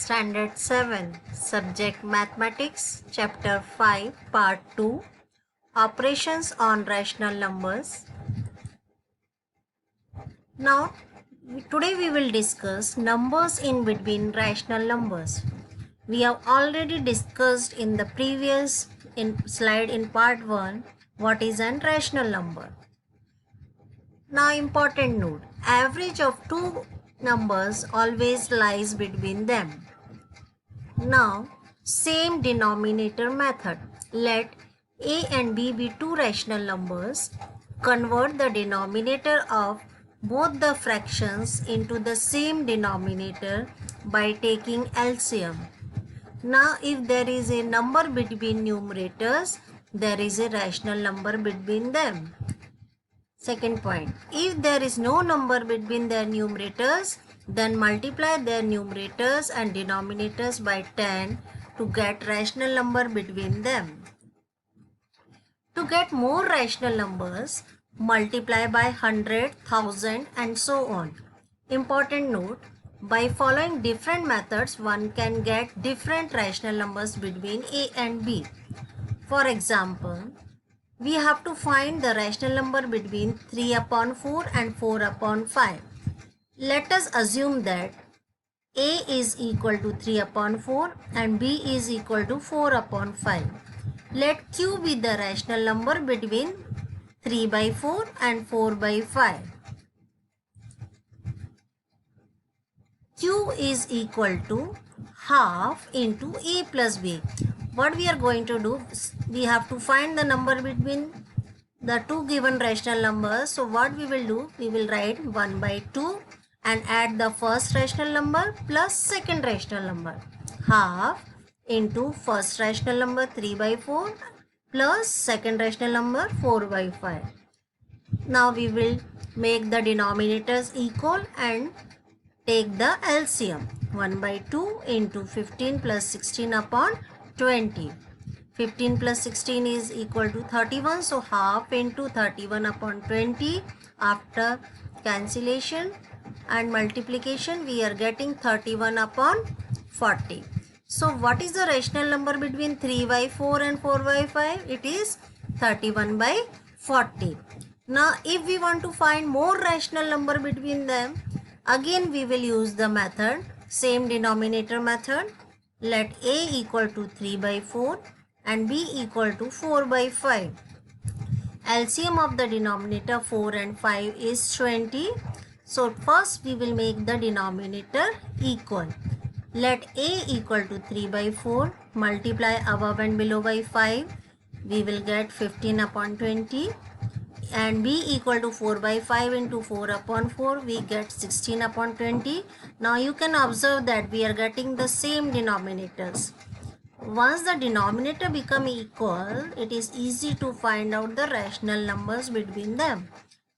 Standard 7, Subject Mathematics, Chapter 5, Part 2, Operations on Rational Numbers. Now, today we will discuss numbers in between rational numbers. We have already discussed in the previous slide in Part 1 what is an rational number. Now, important note, average of two numbers always lies between them. Now, same denominator method. Let a and b be two rational numbers. Convert the denominator of both the fractions into the same denominator by taking LCM. Now, if there is a number between numerators, there is a rational number between them. Second point, if there is no number between their numerators, then multiply their numerators and denominators by 10 to get rational number between them. To get more rational numbers, multiply by 100, 1000 and so on. Important note, by following different methods, one can get different rational numbers between A and B. For example, we have to find the rational number between 3 upon 4 and 4 upon 5. Let us assume that A is equal to 3 upon 4 and B is equal to 4 upon 5. Let Q be the rational number between 3 by 4 and 4 by 5. Q is equal to half into A plus B. What we are going to do, we have to find the number between the two given rational numbers. So what we will do, we will write 1 by 2 and add the first rational number plus second rational number. Half into first rational number 3 by 4 plus second rational number 4 by 5. Now we will make the denominators equal and take the LCM. 1 by 2 into 15 plus 16 upon 20. 15 plus 16 is equal to 31. So half into 31 upon 20. After cancellation and multiplication, we are getting 31 upon 40. So what is the rational number between 3 by 4 and 4 by 5? It is 31 by 40. Now if we want to find more rational number between them, again we will use the method, same denominator method. Let A equal to 3 by 4 and B equal to 4 by 5. LCM of the denominator 4 and 5 is 20. So first we will make the denominator equal. Let A equal to 3 by 4, multiply above and below by 5. We will get 15 upon 20. And B equal to 4 by 5 into 4 upon 4, we get 16 upon 20. Now you can observe that we are getting the same denominators. Once the denominator become equal, it is easy to find out the rational numbers between them.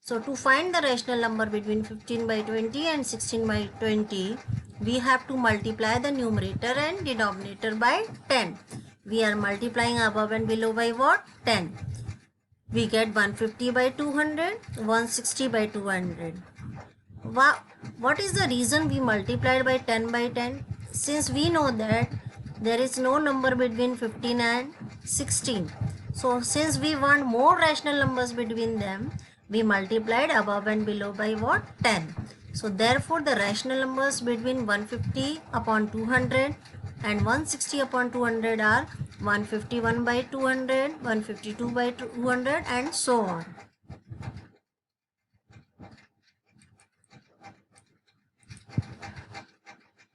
So to find the rational number between 15 by 20 and 16 by 20, we have to multiply the numerator and denominator by 10. We are multiplying above and below by what? 10. We get 150 by 200, 160 by 200. What is the reason we multiplied by 10 by 10? Since we know that there is no number between 15 and 16. So since we want more rational numbers between them, we multiplied above and below by what? 10. So therefore the rational numbers between 150 upon 200 and 160 upon 200 are 151 by 200, 152 by 200 and so on.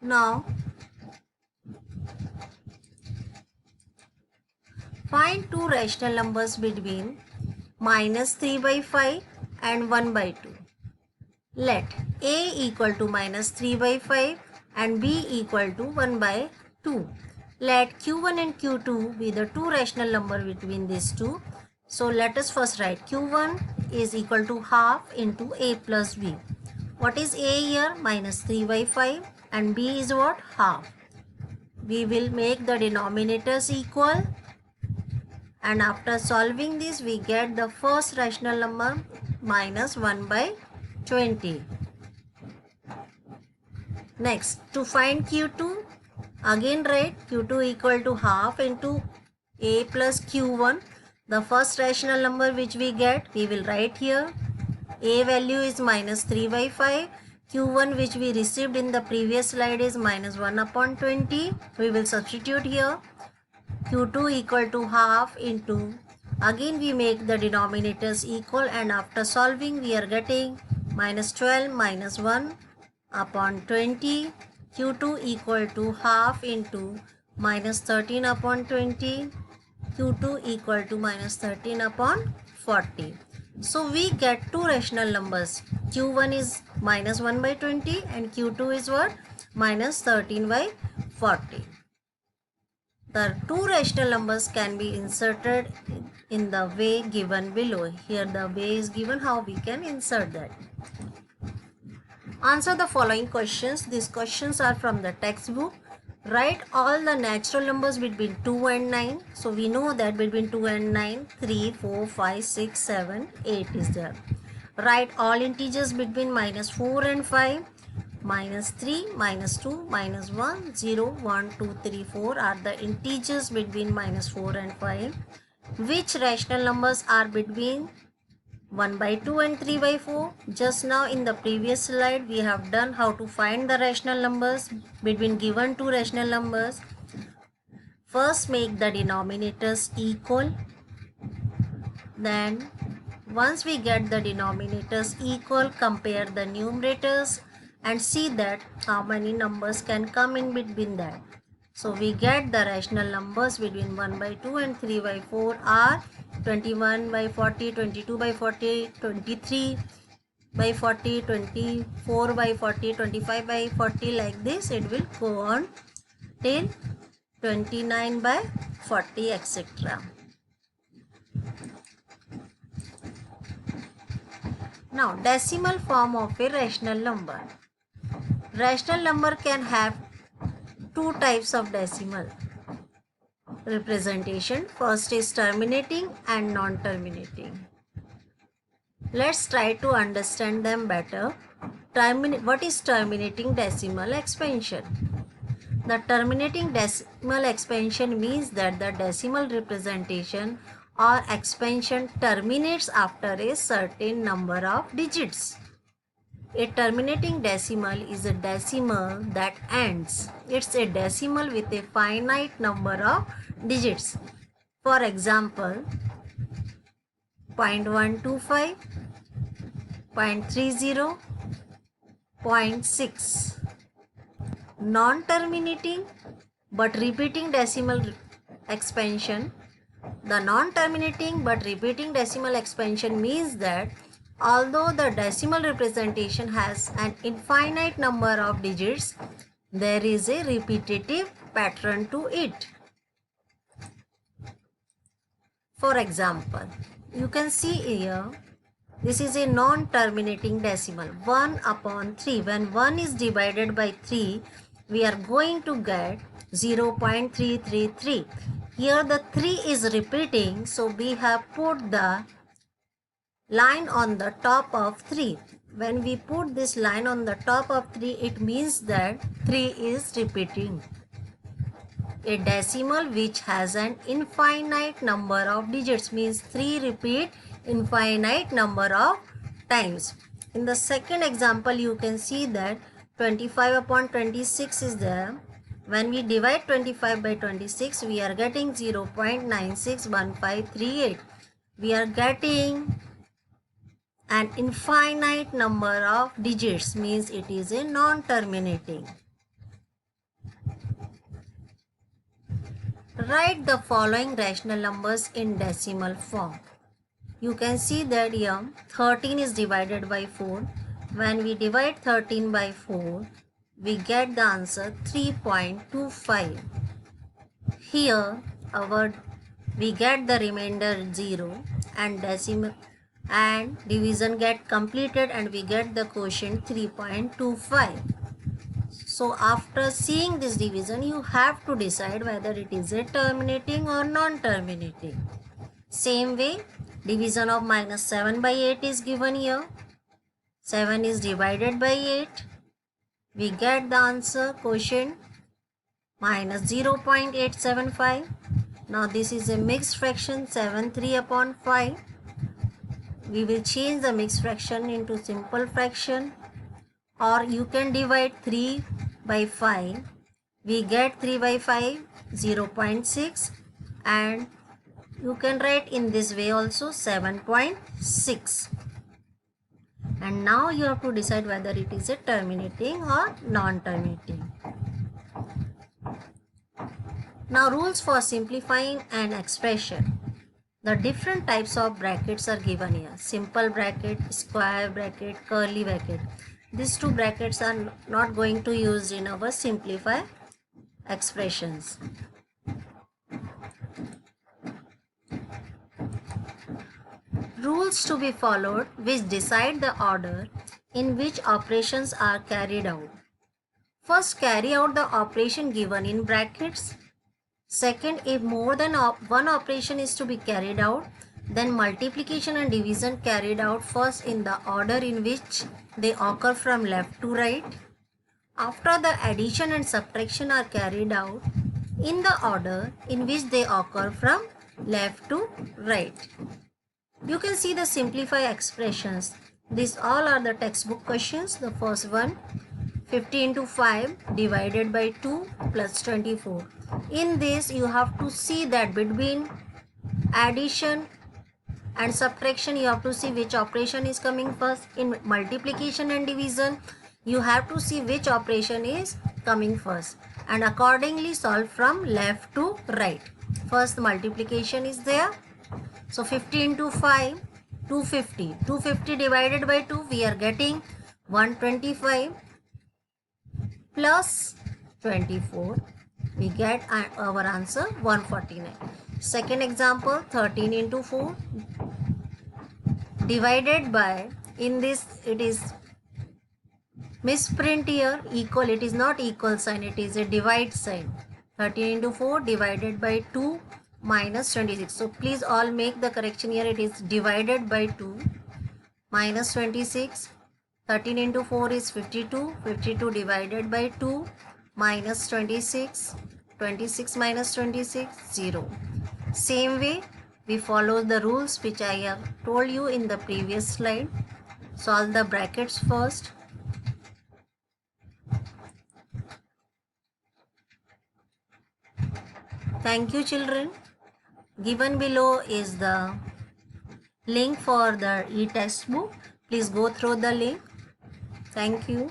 Now find two rational numbers between minus 3 by 5 and 1 by 2. Let A equal to minus 3 by 5 and B equal to 1 by 2. Let Q1 and Q2 be the two rational number between these two. So let us first write Q1 is equal to half into A plus B. What is A here? Minus 3 by 5 and B is what? Half. We will make the denominators equal. And after solving this, we get the first rational number minus 1 by 20. Next, to find Q2, Again write q2 equal to half into a plus q1. The first rational number which we get, we will write here. A value is minus 3 by 5. Q1 which we received in the previous slide is minus 1 upon 20. We will substitute here. Q2 equal to half into, again we make the denominators equal, and after solving we are getting minus 12 minus 1 upon 20. Q2 equal to half into minus 13 upon 20. Q2 equal to minus 13 upon 40. So we get two rational numbers. Q1 is minus 1 by 20 and Q2 is what? Minus 13 by 40. The two rational numbers can be inserted in the way given below. Here the way is given how we can insert that. Answer the following questions. These questions are from the textbook. Write all the natural numbers between 2 and 9. So we know that between 2 and 9, 3, 4, 5, 6, 7, 8 is there. Write all integers between minus 4 and 5. Minus 3, minus 2, minus 1, 0, 1, 2, 3, 4 are the integers between minus 4 and 5. Which rational numbers are between 1 by 2 and 3 by 4? Just now in the previous slide we have done how to find the rational numbers between given two rational numbers. First make the denominators equal. Then once we get the denominators equal, compare the numerators and see that how many numbers can come in between that. So we get the rational numbers between 1 by 2 and 3 by 4 are 21 by 40, 22 by 40, 23 by 40, 24 by 40, 25 by 40, like this it will go on till 29 by 40, etc. Now decimal form of a rational number. Rational number can have two types of decimal representation. First is terminating and non-terminating. Let's try to understand them better. What is terminating decimal expansion? The terminating decimal expansion means that the decimal representation or expansion terminates after a certain number of digits. A terminating decimal is a decimal that ends. It's a decimal with a finite number of digits. For example, 0.125, 0.30, 0.6. Non-terminating but repeating decimal expansion. The non-terminating but repeating decimal expansion means that although the decimal representation has an infinite number of digits, there is a repetitive pattern to it. For example, you can see here, this is a non-terminating decimal, 1 upon 3. When 1 is divided by 3, we are going to get 0.333. Here the 3 is repeating, so we have put the line on the top of 3. When we put this line on the top of 3, it means that 3 is repeating. A decimal which has an infinite number of digits means 3 repeat infinite number of times. In the second example, you can see that 25 upon 26 is there. When we divide 25 by 26, we are getting 0.961538. We are getting an infinite number of digits, means it is a non-terminating. Write the following rational numbers in decimal form. You can see that here 13 is divided by 4. When we divide 13 by 4, we get the answer 3.25. Here we get the remainder 0 and decimal and division get completed and we get the quotient 3.25. So after seeing this division, you have to decide whether it is a terminating or non-terminating. Same way, division of minus 7 by 8 is given here. 7 is divided by 8. We get the answer quotient minus 0.875. Now this is a mixed fraction, 7/3 upon 5. We will change the mixed fraction into simple fraction, or you can divide 3 by 5. We get 3 by 5, 0.6, and you can write in this way also 7.6. And now you have to decide whether it is a terminating or non-terminating. Now rules for simplifying an expression. The different types of brackets are given here. Simple bracket, square bracket, curly bracket. These two brackets are not going to use in our simplify expressions. Rules to be followed which decide the order in which operations are carried out. First, carry out the operation given in brackets. Second, if more than one operation is to be carried out, then multiplication and division carried out first in the order in which they occur from left to right. After, the addition and subtraction are carried out in the order in which they occur from left to right. You can see the simplify expressions. These all are the textbook questions. The first one, 50 into 5 divided by 2 plus 24. In this, you have to see that between addition and subtraction, you have to see which operation is coming first. In multiplication and division, you have to see which operation is coming first, and accordingly solve from left to right. First, multiplication is there. So 50 into 5, 250. 250 divided by 2, we are getting 125 plus 24. We get our answer 149. Second example, 13 into 4 divided by, in this it is misprint here, equal. It is not equal sign, it is a divide sign. 13 into 4 divided by 2 minus 26. So please all make the correction here. It is divided by 2 minus 26. 13 into 4 is 52. 52 divided by 2 minus 26. 26 minus 26, 0. Same way, we follow the rules which I have told you in the previous slide. Solve the brackets first. Thank you, children. Given below is the link for the e-textbook. Please go through the link. Thank you.